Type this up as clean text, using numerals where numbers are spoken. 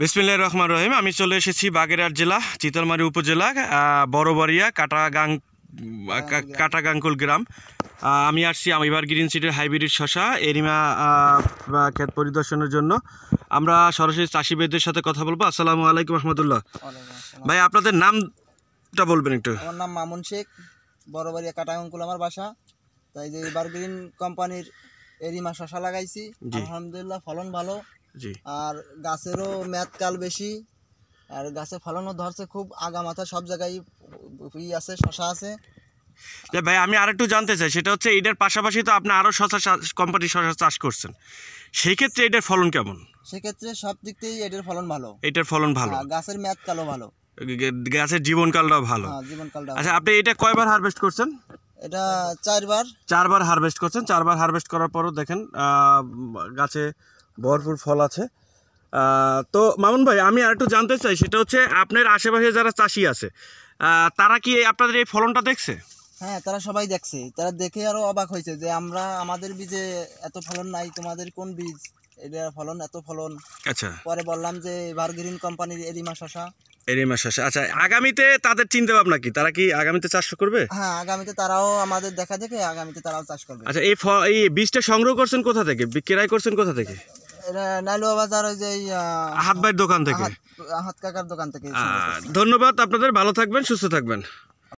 বিসমিল্লাহির রহমানির রহিম। আমি চলে এসেছি বাগেরহাট জেলা চিতলমারী উপজেলা বড়বাড়িয়া কাটাগাংকুল গ্রাম। আমি আসছি এবার গ্রিন সিটির হাইব্রিড শশা এরিমা ক্ষেত পরিদর্শনের জন্য। আমরা সরাসরি চাষি ভাইদের সাথে কথা বলবো। আসসালামু আলাইকুম রহমতুল্লাহ। ভাই আপনাদের নামটা বলবেন একটু? আমার নাম মামুন শেখ, বড়বাড়িয়া কাটাগাংকুল আমার বাসা। তাই যে এবার গ্রিন কোম্পানির এরিমা শশা লাগাইছি, আলহামদুলিল্লাহ ফলন ভালো। জি। আর গাছেরও মেয়াদকাল বেশি, আর গাছে ফলনও ধরছে খুব আগামাথা, সব জায়গায় আছে, শশা আছে। ভাই আমি আরেকটু জানতে চাই, সেটা হচ্ছে এটার পাশাপাশি তো আপনি আরও কোম্পানির শশা চাষ করছেন, সেই ক্ষেত্রে এটার ফলন কেমন? সেক্ষেত্রে সব দিক থেকেই এটার ফলন ভালো। এটার ফলন ভালো, গাছের মেয়াদকালও ভালো, গাছের জীবনকালটাও ভালো। জীবনকালটা। আচ্ছা, আপনি এটা কয়বার হারভেস্ট করছেন? এটা চারবার হারভেস্ট করছেন। 4বার হারভেস্ট করার পরও দেখেন গাছে ভরপুর ফল আছে। তো মামুন ভাই আমি আরেকটু জানতে চাই, সেটা হচ্ছে আপনার আশেপাশে যারা চাষি আছে তারা কি আপনাদের এই ফলনটা দেখছে? হ্যাঁ, তারা সবাই দেখছে, তারা দেখে আরো অবাক হয়েছে যে আমাদের বীজে এত ফলন নাই, তোমাদের কোন বীজ, এটা ফলন এত ফলন। আচ্ছা, পরে বললাম যে এবার গ্রিন কোম্পানির এরিমা শশা। আচ্ছা, আগামীতে তাদের চিন্তা ভাবনা কি? তারা কি আগামীতে চাষ করবে? হ্যাঁ, আগামীতে তারাও আমাদের দেখা দেখে আগামীতে তারাও চাষ করবে। আচ্ছা, এই বীজটা সংগ্রহ করছেন কোথা থেকে, ক্রয় করছেন কোথা থেকে? এটা নাইলুয়া বাজার, ওই যে হাত ভাইয়ের দোকান থেকে, হাত কাকার দোকান থেকে। ধন্যবাদ আপনাদের, ভালো থাকবেন, সুস্থ থাকবেন।